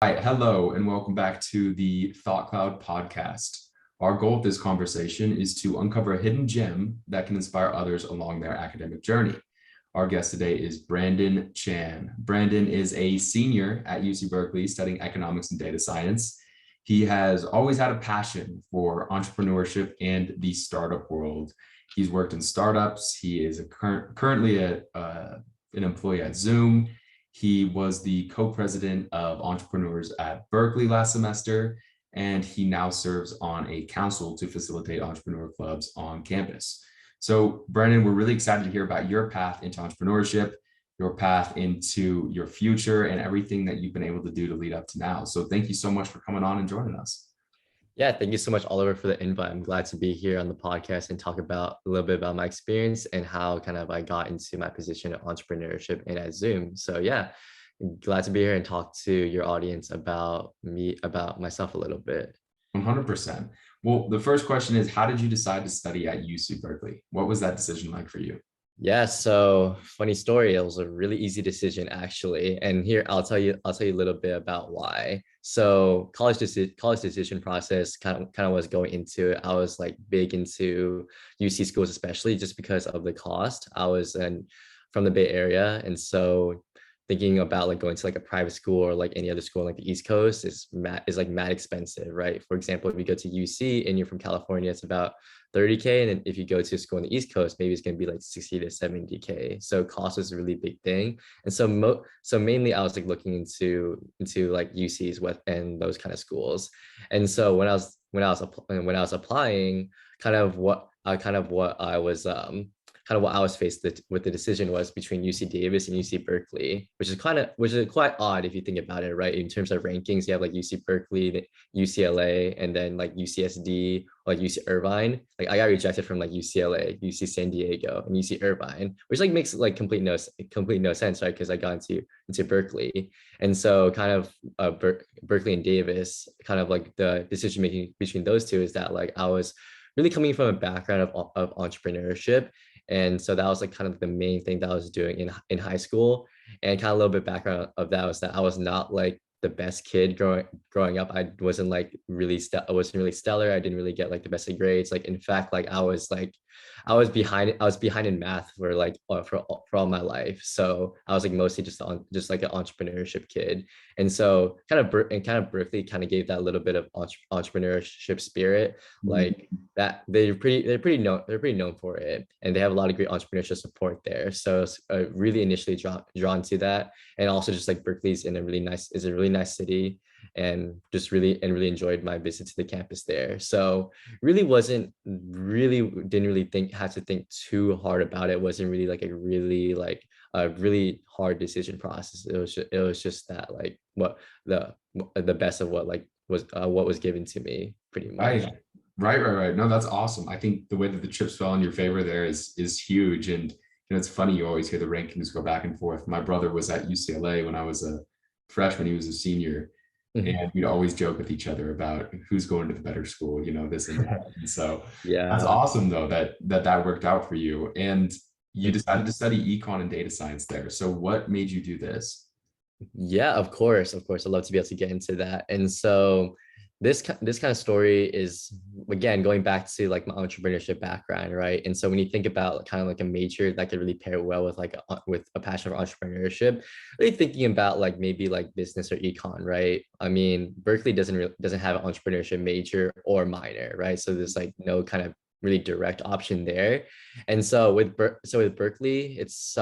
Hi, hello, and welcome back to the Thought Cloud podcast. Our goal of this conversation is to uncover a hidden gem that can inspire others along their academic journey. Our guest today is Brandon Chan. Brandon is a senior at UC Berkeley studying economics and data science. He has always had a passion for entrepreneurship and the startup world. He's worked in startups. He is currently an employee at Zoom. He was the co-president of entrepreneurs at Berkeley last semester, and he now serves on a council to facilitate entrepreneur clubs on campus. So, Brennan, we're really excited to hear about your path into entrepreneurship, your path into your future, and everything that you've been able to do to lead up to now. So, thank you so much for coming on and joining us. Yeah, thank you so much, Oliver, for the invite. I'm glad to be here on the podcast and talk about a little bit about my experience and how kind of I got into my position of entrepreneurship and at Zoom. So yeah, glad to be here and talk to your audience about myself a little bit. 100%. Well, the first question is, how did you decide to study at UC Berkeley? What was that decision like for you? Yeah, so funny story. It was a really easy decision actually. And here I'll tell you a little bit about why. So college decision process kind of was going into it. I was like big into UC schools, especially just because of the cost. From the Bay Area. And so thinking about like going to like a private school or like any other school on like the East Coast is like mad expensive, right? For example, if you go to UC and you're from California, it's about 30K. And then if you go to a school on the East Coast, maybe it's going to be like 60 to 70K. So cost is a really big thing. And so mainly I was like looking into like UCs and those kind of schools. And so when I was applying, kind of what I was faced with the decision was between UC Davis and UC Berkeley, which is quite odd if you think about it, right? In terms of rankings, you have like UC Berkeley, UCLA, and then like UCSD, like UC Irvine. Like I got rejected from like UCLA, UC San Diego, and UC Irvine, which like makes like complete no sense, right? Because I got into Berkeley, and so kind of Berkeley and Davis, kind of like the decision making between those two is that like I was really coming from a background of entrepreneurship. And so that was like kind of the main thing that I was doing in high school. And kind of a little bit background of that was that I was not like the best kid growing up. I wasn't really stellar. I didn't really get like the best of grades. Like in fact, like I was behind in math for for all my life. So I was like mostly just like an entrepreneurship kid. And so kind of Berkeley kind of gave that little bit of entrepreneurship spirit, like that they're pretty known for it, and they have a lot of great entrepreneurship support there. So really initially drawn to that, and also just like Berkeley's is a really nice city, and really enjoyed my visit to the campus there. So didn't really had to think too hard about it. It wasn't really like a really hard decision process. It was just that like what the best of what was given to me pretty much. Right. Right. No, that's awesome. I think the way that the chips fell in your favor there is huge. And it's funny, you always hear the rankings go back and forth. My brother was at UCLA when I was a freshman, he was a senior, Mhm. and we'd always joke with each other about who's going to the better school, this and that. And so that's Yeah. awesome though that worked out for you. And you decided to study econ and data science there. So what made you do this? Yeah, of course, of course. I'd love to be able to get into that. And so this kind of story is again going back to like my entrepreneurship background, right? And so when you think about kind of like a major that could really pair well with with a passion for entrepreneurship, really thinking about like maybe like business or econ, right? I mean, Berkeley doesn't have an entrepreneurship major or minor, right? So there's like no kind of really direct option there. And so with Berkeley, it's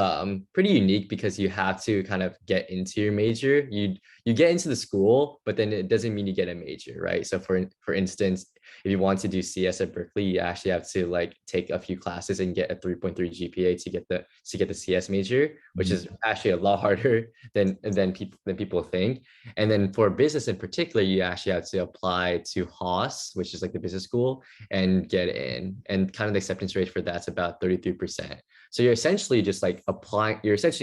pretty unique because you have to kind of get into your major. You get into the school, but then it doesn't mean you get a major, right? So for instance, if you want to do CS at Berkeley, you actually have to like take a few classes and get a 3.3 GPA to get the CS major, which is actually a lot harder than people think. And then for business in particular, you actually have to apply to Haas, which is like the business school, and get in. And kind of the acceptance rate for that's about 33%. So you're essentially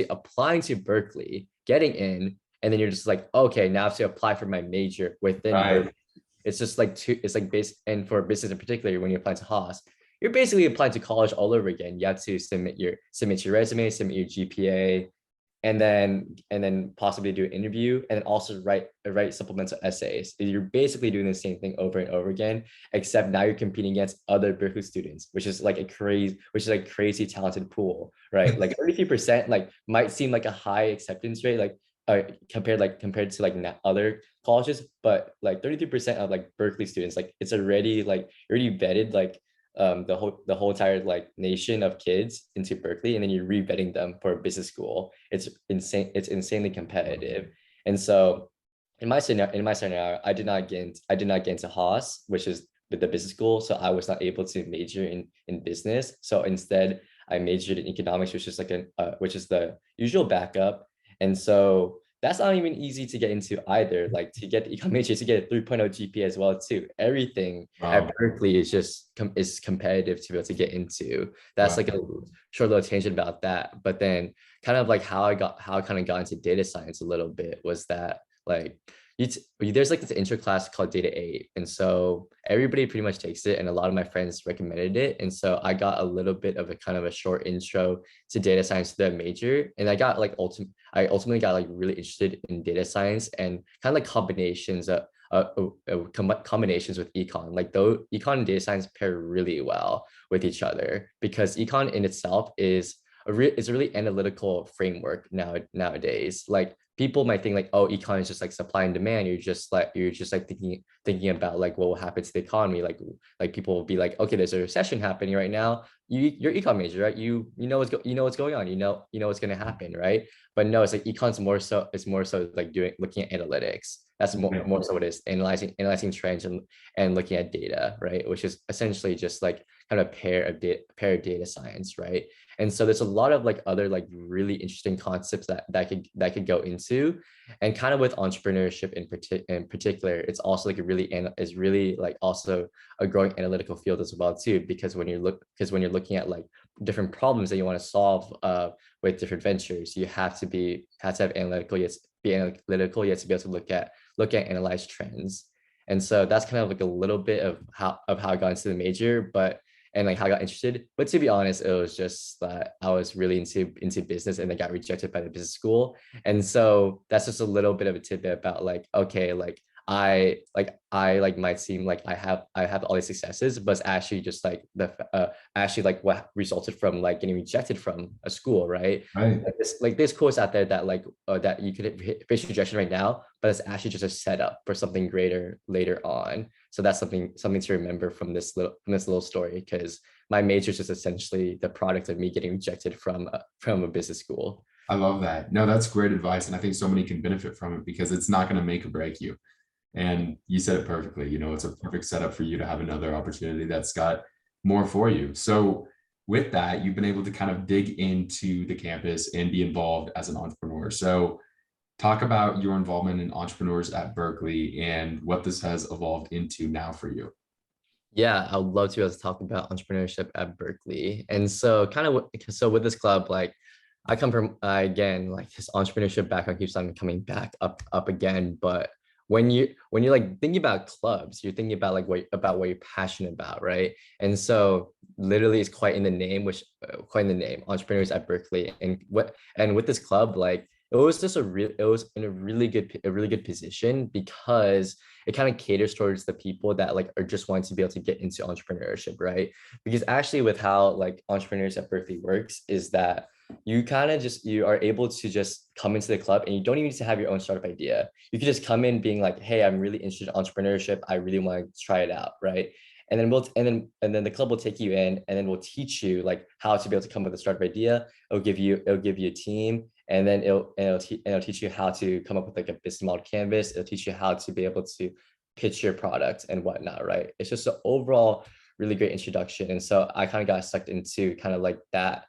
applying to Berkeley, getting in, and then you're just like, okay, now I have to apply for my major within Right. Berkeley. It's just like it's like base, and for business in particular, when you apply to Haas, you're basically applying to college all over again. You have to submit your resume, submit your GPA, and then possibly do an interview, and then also write supplemental essays. You're basically doing the same thing over and over again, except now you're competing against other Berkeley students, which is like crazy talented pool, right? Like 33% like might seem like a high acceptance rate, like compared to like other colleges, but like 33% of like Berkeley students, like it's already like already vetted like the whole entire like nation of kids into Berkeley, and then you're re-vetting them for a business school. It's insane. It's insanely competitive. And so in my scenario, I did not get into Haas, which is with the business school. So I was not able to major in business. So instead, I majored in economics, which is the usual backup. And so that's not even easy to get into either. Like to get the econ major, to get a 3.0 GPA as well too. Everything at Wow. Berkeley is just is competitive to be able to get into. That's like a Wow. short little tangent about that. But then kind of like how I kind of got into data science a little bit was that like there's like this intro class called Data 8. And so everybody pretty much takes it, and a lot of my friends recommended it. And so I got a little bit of a kind of a short intro to data science, the major. And I ultimately got like really interested in data science and kind of like combinations with econ. Like though econ and data science pair really well with each other, because econ in itself is it's a really analytical framework nowadays. Like people might think like, oh, econ is just like supply and demand. You're just like thinking about like what will happen to the economy. Like people will be like, okay, there's a recession happening right now. You're econ major, right? You know what's going on. You know what's gonna happen, right? But no, it's like econ's more so. It's more so like looking at analytics. That's Yeah. more so what it is, analyzing trends and looking at data, right? Which is essentially just like kind of pair of data science, right? And so there's a lot of like other like really interesting concepts that could go into. And kind of with entrepreneurship in particular, it's also like is really like also a growing analytical field as well too, because when you're looking at like different problems that you want to solve with different ventures, you have to have analytical, yet be analytical, yet to be able to look at analyze trends. And so that's kind of like a little bit of how I got into the major, and like how I got interested. But to be honest, it was just that I was really into business, and I got rejected by the business school. And so that's just a little bit of a tidbit about like, okay, like I like might seem like I have all these successes, but it's actually just like actually like what resulted from like getting rejected from a school, right? Right. There's course out there that like that you could face rejection right now, but it's actually just a setup for something greater later on. So that's something to remember from this little story, because my major is just essentially the product of me getting rejected from a business school. I love that. No, that's great advice. And I think so many can benefit from it because it's not going to make or break you. And you said it perfectly. It's a perfect setup for you to have another opportunity that's got more for you. So, with that, you've been able to kind of dig into the campus and be involved as an entrepreneur. So, talk about your involvement in entrepreneurs at Berkeley and what this has evolved into now for you. Yeah, I would love to be able to talk about entrepreneurship at Berkeley. And so so with this club, like I come from again, like this entrepreneurship background keeps on coming back up again. But when you're like thinking about clubs, you're thinking about like what you're passionate about, right? And so literally it's quite in the name, entrepreneurs at Berkeley. And with this club, like it was in a really good position, because it kind of caters towards the people that like are just wanting to be able to get into entrepreneurship, right? Because actually with how like entrepreneurs at Berkeley works is that you are able to just come into the club, and you don't even need to have your own startup idea. You can just come in being like, hey, I'm really interested in entrepreneurship. I really want to try it out, right? And then the club will take you in, and then we'll teach you like how to be able to come up with a startup idea. It'll give you a team, and then it'll teach you how to come up with like a business model canvas. It'll teach you how to be able to pitch your product and whatnot, right? It's just an overall really great introduction. And so I kind of got sucked into kind of like that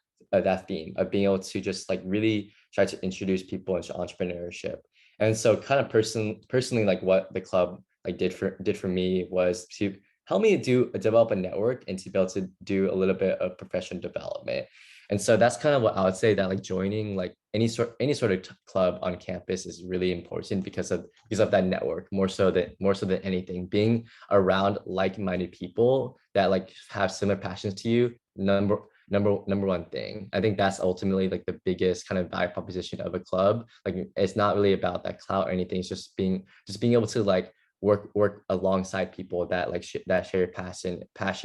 theme of being able to just like really try to introduce people into entrepreneurship. And so kind of personally, like what the club like did for me was to help me develop a network and to be able to do a little bit of professional development. And so that's kind of what I would say, that like joining like any sort of club on campus is really important because of that network, more so than anything. Being around like-minded people that like have similar passions to you, number one thing. I think that's ultimately like the biggest kind of value proposition of a club. Like it's not really about that clout or anything. It's just being able to like work alongside people that like that share passion,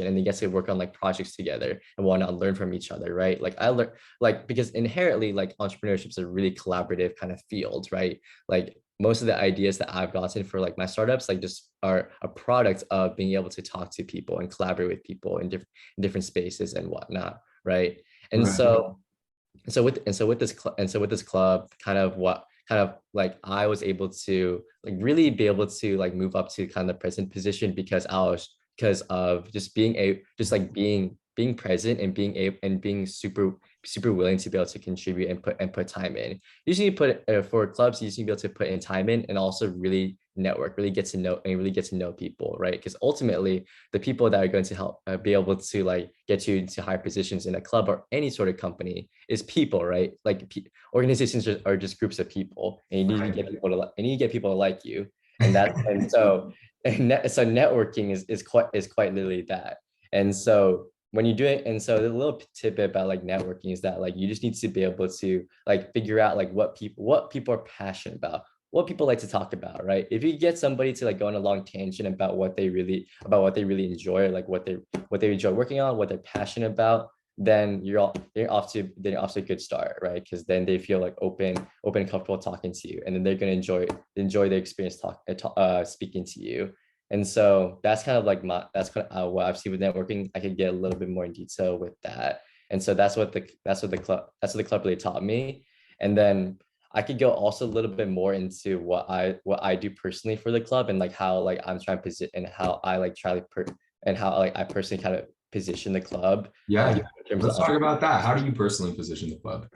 and they get to work on like projects together and whatnot, learn from each other, right? Like I learn like, because inherently like entrepreneurship is a really collaborative kind of field, right? Like most of the ideas that I've gotten for like my startups like just are a product of being able to talk to people and collaborate with people in different spaces and whatnot, right? And Right. so with this club, kind of what kind of like I was able to like really be able to like move up to kind of the present position because of just being present and being super willing to be able to contribute and put time in. Usually put for clubs, you usually be able to put in time in and also really network, really get to know people, right? Because ultimately the people that are going to help be able to like get you into higher positions in a club or any sort of company is people, right? Like organizations are just groups of people, and you need to get people to and you get people to like you, and that and so so networking is quite literally that. And so when you do it, and so the little tidbit about like networking is that like you just need to be able to like figure out like what people are passionate about, what people like to talk about, right? If you get somebody to like go on a long tangent about what they really enjoy, like what they enjoy working on, what they're passionate about, then you're off to a good start, right? Because then they feel like open and comfortable talking to you, and then they're gonna enjoy the experience speaking to you. And so that's kind of like what I've seen with networking. I could get a little bit more in detail with that. And so that's what the club really taught me. And then I could go also a little bit more into what I do personally for the club, and like how like I'm trying to position, and how I like and how like I personally kind of position the club. Yeah. In terms Let's of talk about that. How do you personally position the club?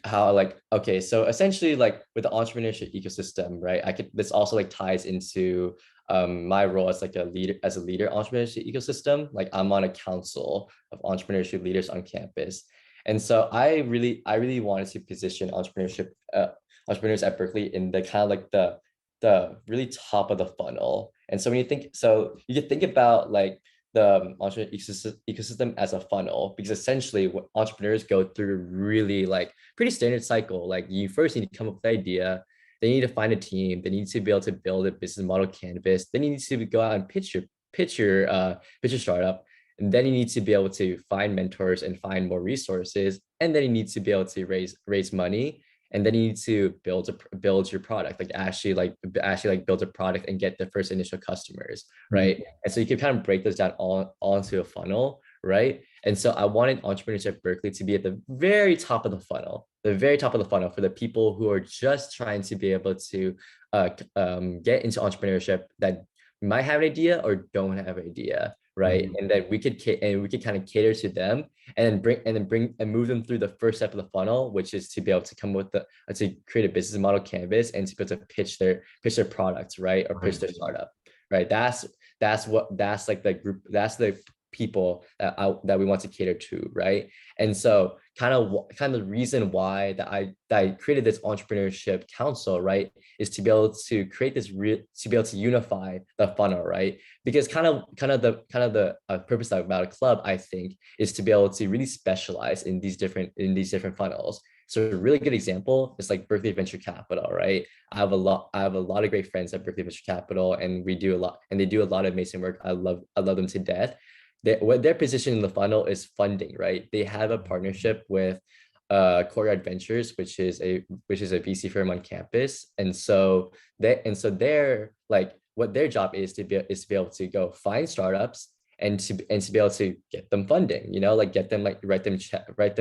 how like okay, so essentially like with the entrepreneurship ecosystem, right? This also like ties into my role as like a leader entrepreneurship ecosystem. Like I'm on a council of entrepreneurship leaders on campus, and so I really wanted to position entrepreneurs at Berkeley in the kind of like the really top of the funnel. And so when you can think about like the entrepreneur ecosystem as a funnel, because essentially what entrepreneurs go through really like pretty standard cycle. Like you first need to come up with the idea, they need to find a team, they need to be able to build a business model canvas, then you need to go out and pitch your startup, and then you need to be able to find mentors and find more resources, and then you need to be able to raise money, and then you need to build your product, like actually build a product and get the first initial customers, right? And so you can kind of break those down all into a funnel, right? And so I wanted entrepreneurs at Berkeley to be at the very top of the funnel, for the people who are just trying to be able to get into entrepreneurship, that might have an idea or don't have an idea, right? And then we could kind of cater to them, and then bring and move them through the first step of the funnel, which is to be able to come with to create a business model canvas and to be able to pitch their products, right? Or pitch their startup, right? That's like the group, that's the people that we want to cater to, right? And so kind of the reason why that I created this entrepreneurship council, right, is to be able to create to be able to unify the funnel, right? Because kind of the purpose about a club, I think, is to be able to really specialize in these different funnels. So a really good example is like Berkeley Venture Capital, right? I have a lot of great friends at Berkeley Venture Capital, and they do a lot of amazing work. I love them to death. What their position in the funnel is funding, right? They have a partnership with Courtyard Ventures, which is a VC firm on campus, and so they're like, what their job is to be able to go find startups and to be able to get them funding, like get them like write them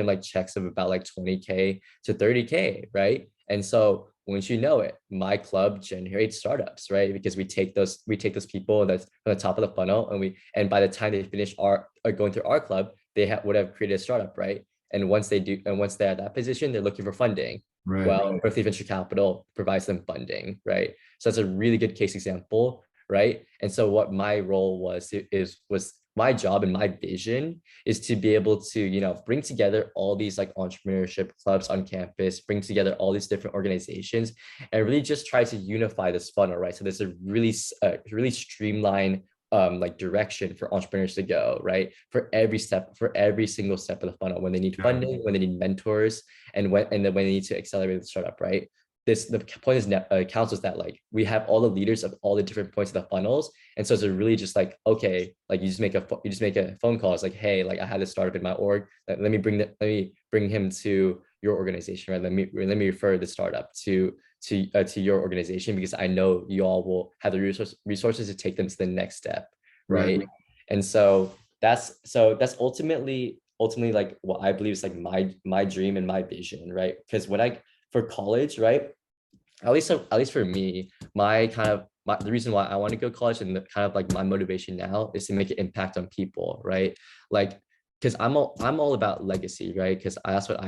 like checks of about like 20K to 30K, right? And so once you know it, my club generates startups, right? Because we take those people that's from the top of the funnel, and by the time they finish going through our club, they would have created a startup, right? And once they're at that position, they're looking for funding. Right. Well, Berkeley Venture Capital provides them funding, right? So that's a really good case example, right? And so what my role was my job and my vision is to be able to, bring together all these like entrepreneurship clubs on campus, bring together all these different organizations, and really just try to unify this funnel, right? So there's a really streamlined like direction for entrepreneurs to go, right? For every step, for every single step of the funnel, when they need funding, when they need mentors, and then when they need to accelerate the startup, right? The point is counts is that like we have all the leaders of all the different points of the funnels, and so it's really just like, okay, like you just make a phone call. It's like, hey, like I had this startup in my org. Let me bring him to your organization, right? Let me refer the startup to your organization, because I know you all will have the resources to take them to the next step, right? Right. And so that's ultimately like what I believe is like my dream and my vision, right? Because for college, right? At least for me, the reason why I want to go to college, and the kind of like my motivation now, is to make an impact on people, right? Like, because I'm all about legacy, right? Because that's what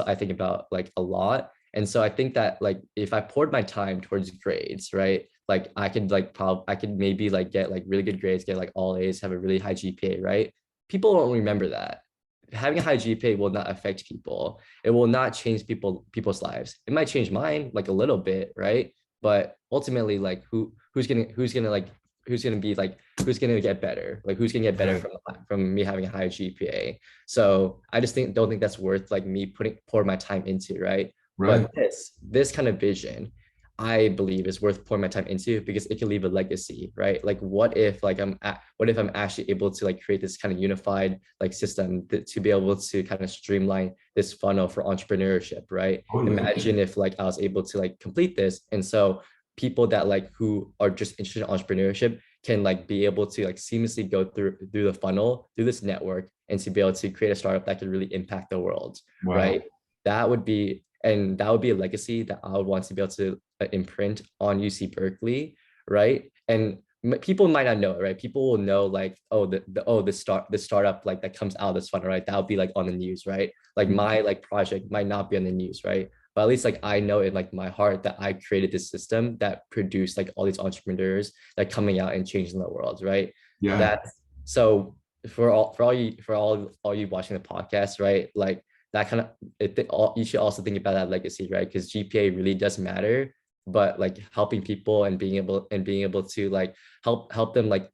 I think about like a lot. And so I think that like if I poured my time towards grades, right? Like I could maybe like get like really good grades, get like all A's, have a really high GPA, right? People won't remember that. Having a high GPA will not affect people. It will not change people's lives. It might change mine like a little bit, right? But ultimately, like who's gonna get better? Like who's gonna get better from me having a high GPA? So I just don't think that's worth like me pour my time into, right? Right. But this kind of vision, I believe, is worth pouring my time into, because it can leave a legacy, right? Like what if I'm actually able to like create this kind of unified like system to be able to kind of streamline this funnel for entrepreneurship, right? Totally. Imagine if like I was able to like complete this, and so people that like who are just interested in entrepreneurship can like be able to like seamlessly go through the funnel, through this network, and to be able to create a startup that could really impact the world, Wow. right? That would be a legacy that I would want to be able to imprint on UC Berkeley, right? And people might not know it, right? People will know like, oh, the startup like that comes out of this fund, right? That'll be like on the news, right? Like my like project might not be on the news, right? But at least like I know in like my heart that I created this system that produced like all these entrepreneurs that coming out and changing the world, right? Yeah. That's so for all you watching the podcast, right? Like that kind of you should also think about that legacy, right? Because GPA really does matter, but like helping people and being able to like help them like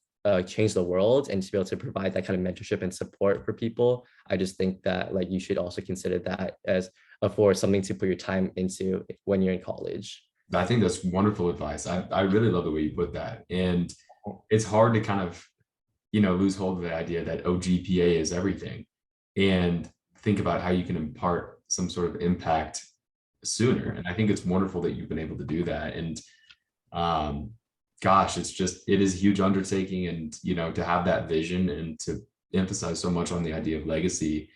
change the world, and to be able to provide that kind of mentorship and support for people, I just think that like you should also consider that as for something to put your time into when you're in college. I think that's wonderful advice. I really love the way you put that. And it's hard to kind of, lose hold of the idea that, oh, GPA is everything, and think about how you can impart some sort of impact sooner. And I think it's wonderful that you've been able to do that. And gosh, it is a huge undertaking. And, to have that vision and to emphasize so much on the idea of legacy,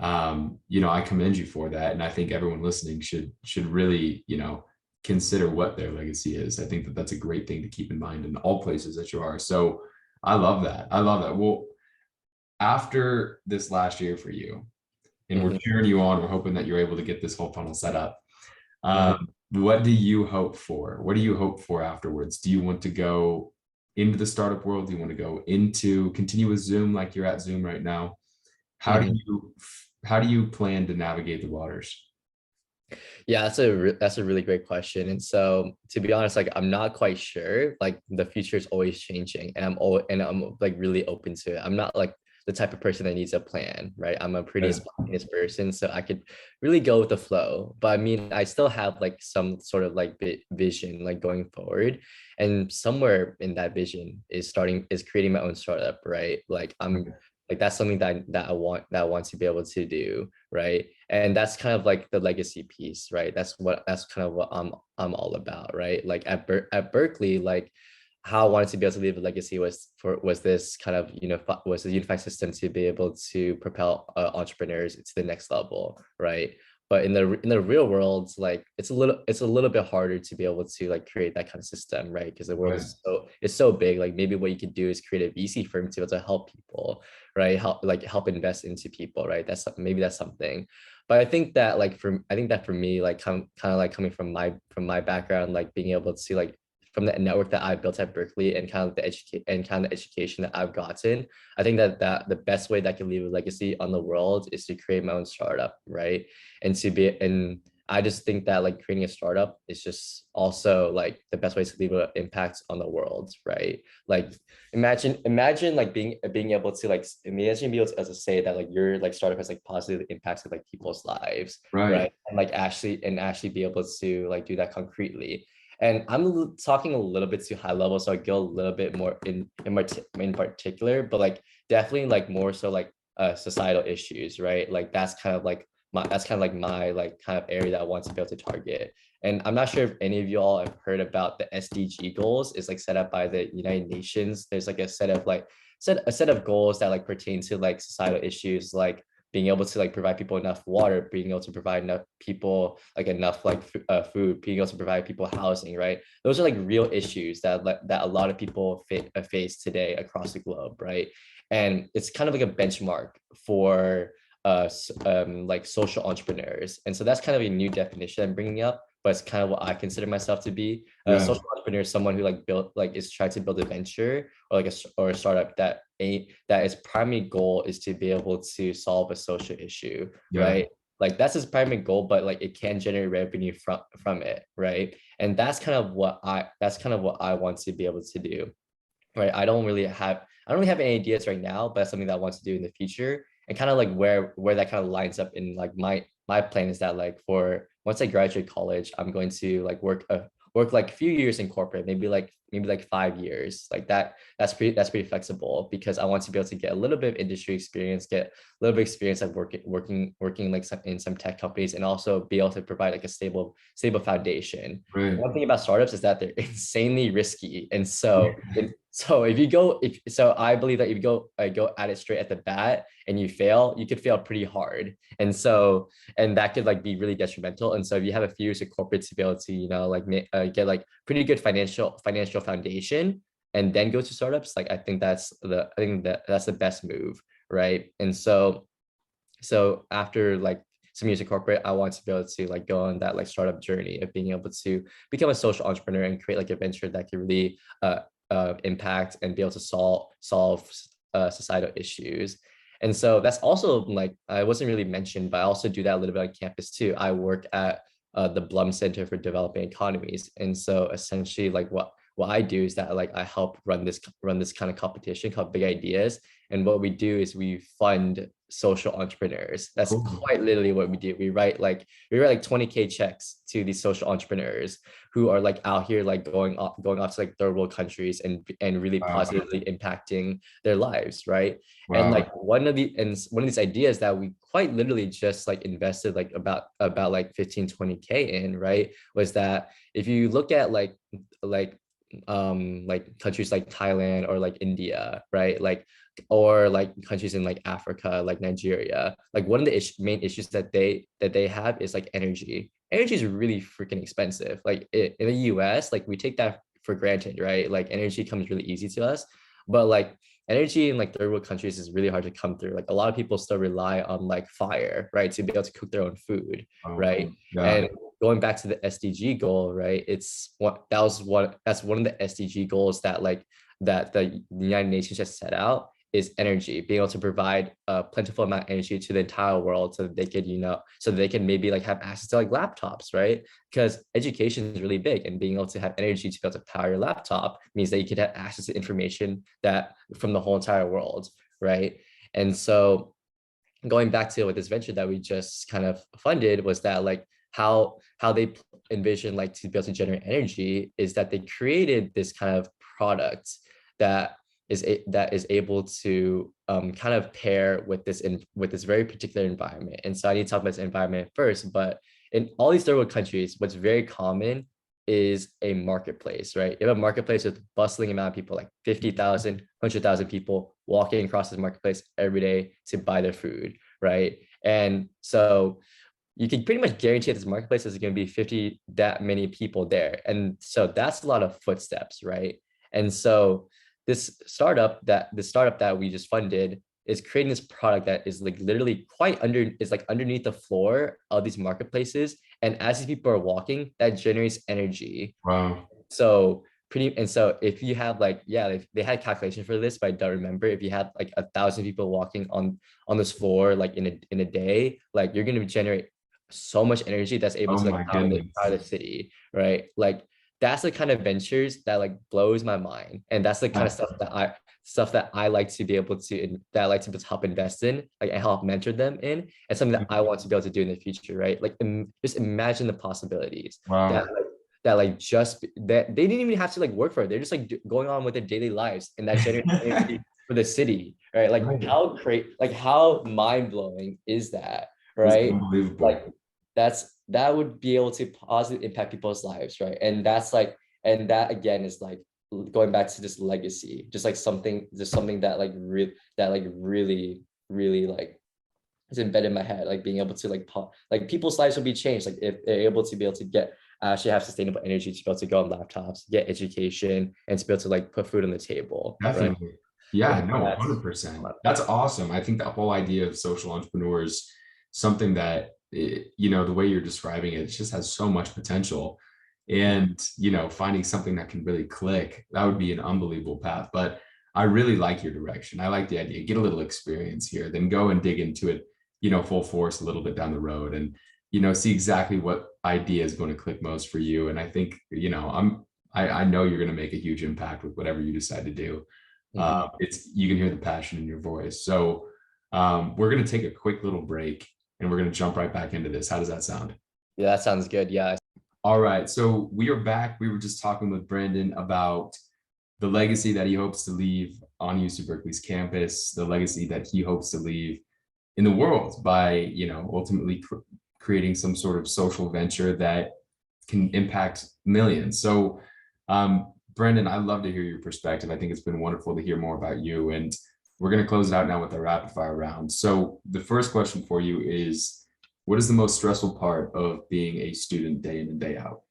I commend you for that. And I think everyone listening should really, consider what their legacy is. I think that that's a great thing to keep in mind in all places that you are. So I love that. I love that. Well, after this last year for you, and we're cheering you on, we're hoping that you're able to get this whole funnel set up. What do you hope for? What do you hope for afterwards? Do you want to go into the startup world? Do you want to go into continue with Zoom like you're at Zoom right now? How do you plan to navigate the waters? Yeah, that's a really great question. And so to be honest, like I'm not quite sure. Like the future is always changing, and I'm like really open to it. I'm not like the type of person that needs a plan, right? I'm a pretty Right. spontaneous person, so I could really go with the flow. But I mean, I still have like some sort of like vision like going forward, and somewhere in that vision is creating my own startup, right? Like I'm like that's something that I want to be able to do, right? And that's kind of like the legacy piece, right? That's kind of what I'm all about, right? Like at Berkeley, like how I wanted to be able to leave a legacy was this kind of was a unified system to be able to propel entrepreneurs to the next level, right? But in the real world, like it's a little bit harder to be able to like create that kind of system, right? Because the world Right. is so big. Like maybe what you could do is create a VC firm to be able to help people, right? Help invest into people, right? That's something. But I think that for me, like kind of like coming from my background, like being able to like from the network that I built at Berkeley, and kind of the education that I've gotten, I think that the best way that I can leave a legacy on the world is to create my own startup, right? And I just think that like creating a startup is just also like the best way to leave an impact on the world, right? Like imagine like being able to like imagine being able to, as I say that like your like startup has like positive impacts of like people's lives, Right. right? And like actually be able to like do that concretely. And I'm talking a little bit too high level, so I go a little bit more in particular, but like definitely like more so like societal issues, right? Like that's kind of like my like kind of area that I want to be able to target. And I'm not sure if any of y'all have heard about the SDG goals. It's like set up by the United Nations. There's like a set of like a set of goals that like pertain to like societal issues, like being able to like provide people enough water, being able to provide enough people like enough like food, being able to provide people housing, right? Those are like real issues that a lot of people face today across the globe, right? And it's kind of like a benchmark for like social entrepreneurs. And so that's kind of a new definition I'm bringing up, but it's kind of what I consider myself to be. A Yeah. social entrepreneur is someone who like built like is trying to build a venture or like a startup that its primary goal is to be able to solve a social issue, Yeah. right? Like that's its primary goal, but like it can generate revenue from it, right? And that's kind of what I want to be able to do, right? I don't really have any ideas right now, but that's something that I want to do in the future. And kind of like where that kind of lines up in like my plan is that like for once I graduate college, I'm going to like work like a few years in corporate, maybe like 5 years. Like that's pretty flexible because I want to be able to get a little bit of industry experience, get a little bit of experience like working like in some tech companies, and also be able to provide like a stable foundation. Right. One thing about startups is that they're insanely risky, and so if you go if so I believe that if you go at it straight at the bat and you fail, you could fail pretty hard. And that could like be really detrimental. And so if you have a few years of corporate to be able to, like get like pretty good financial foundation and then go to startups, like I think that's the best move, right? And so after like some years of corporate, I want to be able to like go on that like startup journey of being able to become a social entrepreneur and create like a venture that can really impact and be able to solve societal issues. And so that's also like I wasn't really mentioned, but I also do that a little bit on campus too. I work at the Blum Center for Developing Economies, and so essentially like what I do is that like I help run this kind of competition called Big Ideas. And what we do is we fund social entrepreneurs. That's Cool. quite literally what we do. We write like 20K checks to these social entrepreneurs who are like out here like going off to like third world countries and really Wow. positively impacting their lives, right? And Wow. like one of these ideas that we quite literally just like invested like about like 15-20K in, right, was that if you look at like countries like Thailand or like India, right? Like or like countries in like Africa, like Nigeria, like one of the main issues that they have is like energy. Energy is really freaking expensive. Like in the US, like we take that for granted, right? Like energy comes really easy to us, but like energy in like third world countries is really hard to come through. Like a lot of people still rely on like fire, right, to be able to cook their own food, Wow. right? Yeah. And going back to the SDG goal, right? That's one of the SDG goals that like that the United Nations just set out is energy, being able to provide a plentiful amount of energy to the entire world so that they could, so that they can maybe like have access to like laptops, right? Because education is really big, and being able to have energy to be able to power your laptop means that you could have access to information that from the whole entire world, right? And so going back to what this venture that we just kind of funded was that like how they envision like to be able to generate energy is that they created this kind of product that that is able to kind of pair with this very particular environment. And so I need to talk about this environment first, but in all these third world countries, what's very common is a marketplace, right? You have a marketplace with bustling amount of people, like 50,000, 100,000 people walking across this marketplace every day to buy their food, right? And so you can pretty much guarantee that this marketplace is going to be 50 that many people there. And so that's a lot of footsteps, right? And so the startup that we just funded is creating this product that is like literally is like underneath the floor of these marketplaces. And as these people are walking, that generates energy. Wow. So and so if you have like, yeah, they had calculation for this, but I don't remember. If you had like 1,000 people walking on this floor like in a day, like you're going to generate so much energy that's able Oh to like my power goodness. the city, right? Like that's the kind of ventures that like blows my mind, and that's the kind of That's stuff that I like to be able to that I like to be able to help invest in, like and help mentor them in, and something that I want to be able to do in the future, right? Like just imagine the possibilities that wow. just that they didn't even have to like work for it. They're just like going on with their daily lives, and that generates energy for the city, right? Like Right. how mind blowing is that, It's right? unbelievable. Like that would be able to positively impact people's lives, right? And that again is like going back to this legacy, just something that really like is embedded in my head, like being able to like people's lives will be changed, like if they're able to be able to get actually have sustainable energy to be able to go on laptops, get education, and to be able to like put food on the table, right? Definitely. Yeah, Like no, that's 100%. That's awesome. I think the whole idea of social entrepreneurs, something that, the way you're describing it, it just has so much potential. And, finding something that can really click, that would be an unbelievable path. But I really like your direction. I like the idea. Get a little experience here, then go and dig into it, full force a little bit down the road and, see exactly what idea is going to click most for you. And I think, I know you're going to make a huge impact with whatever you decide to do. Mhm. It's you can hear the passion in your voice. So we're going to take a quick little break and we're going to jump right back into this. How does that sound? Yeah, that sounds good. Yeah. All right. So we are back. We were just talking with Brandon about the legacy that he hopes to leave on UC Berkeley's campus, the legacy that he hopes to leave in the world by, ultimately creating some sort of social venture that can impact millions. So, Brendan, I'd love to hear your perspective. I think it's been wonderful to hear more about you. And we're going to close it out now with a rapid fire round. So, the first question for you is, what is the most stressful part of being a student day in and day out?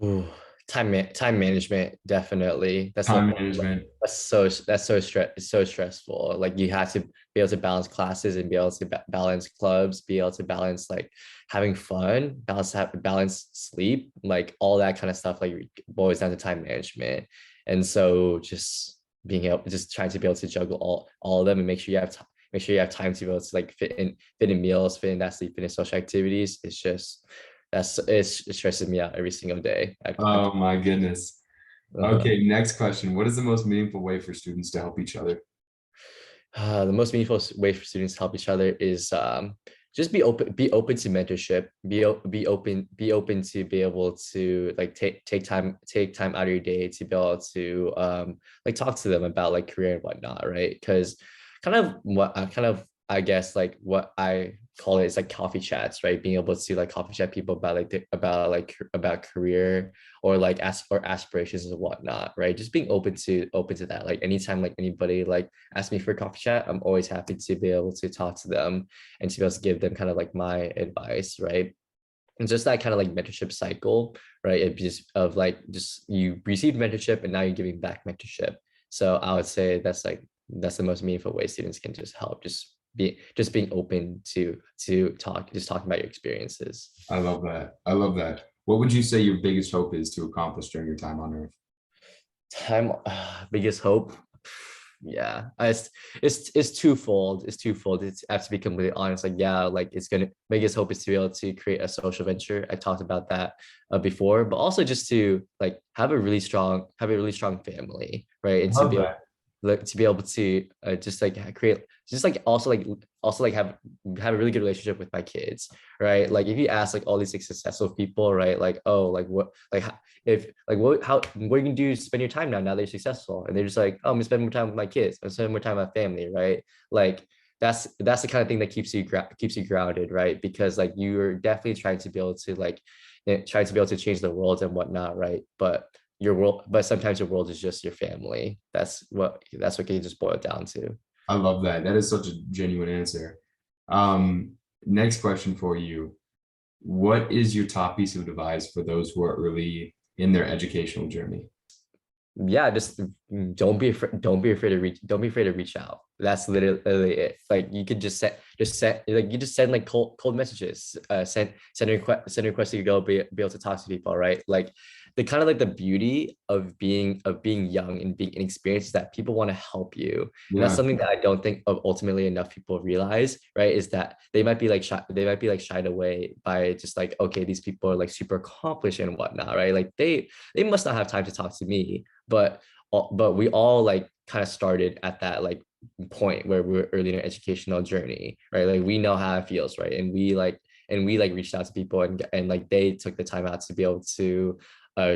Ooh, time management, definitely. Time management. It's so stressful. Like you have to be able to balance classes and be able to balance clubs, be able to balance like having fun, balance sleep, like all that kind of stuff. Like boils down to time management, and so just trying to be able to juggle all of them and make sure you have time to be able to like fit in meals, fit in that sleep, fit in social activities. It stresses me out every single day. Oh my goodness. Uh-huh. Okay, next question. What is the most meaningful way for students to help each other? The most meaningful way for students to help each other is just be open to mentorship, be open to be able to like take time out of your day to be able to like talk to them about like career and whatnot, right? Because I guess like what I call it is like coffee chats, right? Being able to like coffee chat people about about career or like aspirations and whatnot, right? Just being open to that. Like anytime like anybody like ask me for a coffee chat, I'm always happy to be able to talk to them and to be able to give them kind of like my advice, right? And just that kind of like mentorship cycle, right? It just of like just you receive mentorship and now you're giving back mentorship. So I would say that's the most meaningful way students can just help, just being open to talking about your experiences. I love that. I love that. What would you say your biggest hope is to accomplish during your time on Earth? Time biggest hope, yeah, it's twofold. I have to be completely honest. Like yeah, like it's gonna biggest hope is to be able to create a social venture. I talked about that before, but also just to like have a really strong family, right? And I love that. to be able to just like create just like also like have a really good relationship with my kids, right? Like if you ask like all these like, successful people, right? Like oh like what like if like what are you gonna do to spend your time now that you're successful, and they're just like oh I'm gonna spend more time with my kids, I'm spend more time with my family, right? Like that's the kind of thing that keeps you grounded, right? Because like you're definitely trying to be able to like trying to be able to change the world and whatnot, right? But sometimes your world is just your family. That's what can just boil down to. I love that. That is such a genuine answer. Next question for you. What is your top piece of advice for those who are early in their educational journey? Yeah, just don't be afraid to reach out. That's literally it. Like you could just send like cold messages, send a request to go be able to talk to people, right? Like the kind of like the beauty of being young and being inexperienced is that people want to help you. And that's Yeah. something that I don't think of ultimately enough people realize, right? Is that they might be like they might be like shied away by just like, okay, these people are like super accomplished and whatnot, right? Like they must not have time to talk to me. But we all like kind of started at that like point where we're early in our educational journey, right? Like we know how it feels, right? And we like reached out to people and like they took the time out to be able to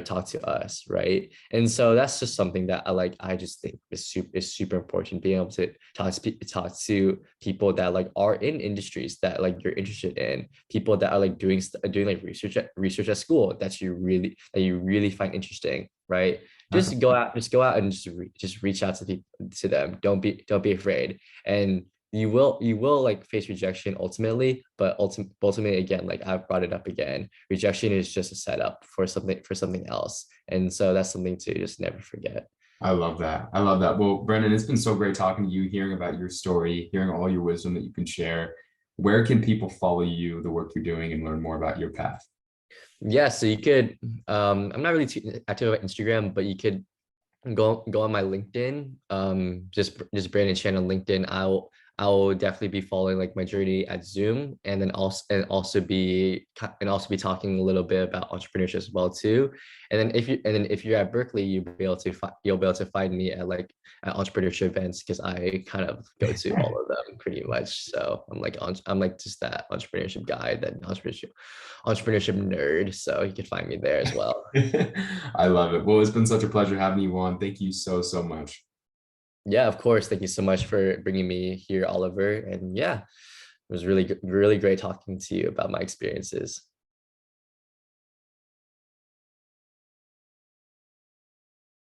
talk to us, right? And so that's just something that I just think is super important, being able to talk to people that like are in industries that like you're interested in, people that are like doing like research at school that you really find interesting, right? Just go out and just reach out to people, to them. Don't be afraid. And you will like face rejection ultimately, but ultimately again, like I've brought it up again, rejection is just a setup for something else. And so that's something to just never forget. I love that. I love that. Well, Brendan, it's been so great talking to you, hearing about your story, hearing all your wisdom that you can share. Where can people follow you, the work you're doing, and learn more about your path? Yeah, so you could I'm not really too active on Instagram, but you could go on my LinkedIn. Just Brandon Chan on LinkedIn. I'll definitely be following like my journey at Zoom, and then also be talking a little bit about entrepreneurship as well too. And then if you're at Berkeley, you'll be able to find me at like at entrepreneurship events, because I kind of go to all of them pretty much. So I'm like just that entrepreneurship guy, that entrepreneurship nerd. So you can find me there as well. I love it. Well, it's been such a pleasure having you on. Thank you so, so much. Yeah, of course. Thank you so much for bringing me here, Oliver. And yeah, it was really great talking to you about my experiences.